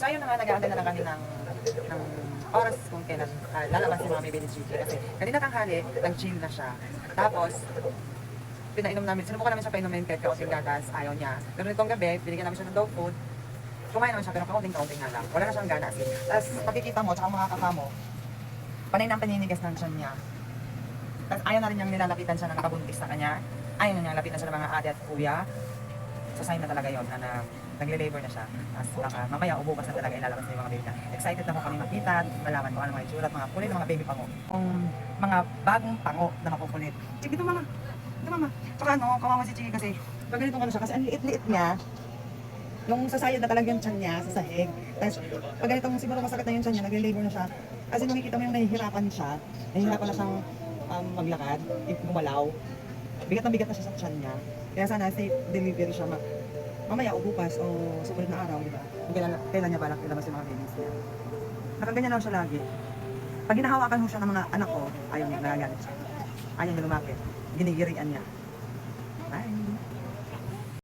So ayun na nga, nag-aantay na lang kami ng oras kung kailan lalabas si Mami Benny Chichi. Kasi kanina tanghali, nag-chill na siya. Tapos, pinainom namin, sinubukan namin siya painumin kahit kaunting gatas, ayaw niya. Pero nitong gabi, binigyan namin siya ng dog food. Kumain naman siya, pero kaunting-kaunting nga lang. Wala na siyang gana asin. Tapos, pagkikita mo, tsaka mga kakamo, panay ng paninigas ng tiyan niya. Tapos, ayaw na rin niyang nilalapitan siya na nakabuntis sa kanya. Ayaw na niyang lapitan siya ng mga ate at kuya. So, sign na talaga yon na nagle-labor na siya. Tapos, baka mamaya, ubukas na talaga ilalabas na yung mga baby niya. Excited na po kami makita at malaman kung ano mga itsura at mga kulit ng mga baby pango. Kung mga bagong pango na makukulit. Chiki, ito mama. Ito mama. Tsaka ano, kawawa si Chiki kasi pag ganito ano siya, kasi ang liit-liit niya. Yung sasayad na talaga yung tiyan niya sa sahig. Tapos, pag ganitong siguro masakit na yung tiyan niya, nagle-labor na siya. Kasi nakikita mo yung nahihirapan siya. Nahihirapan na siyang maglakad, gumalaw. Bigat na bigat na siya sa tiyan niya. Kaya sana safe delivery siya mamaya o bukas o sumunod na araw, di ba? Kung kailan niya balak ilabas yung mga babies niya. Nakaganyan lang siya lagi. Pag hinahawakan mo siya ng mga anak ko, ayaw niya, nagagalit siya. Ayaw niya lumapit. Ginigirian niya.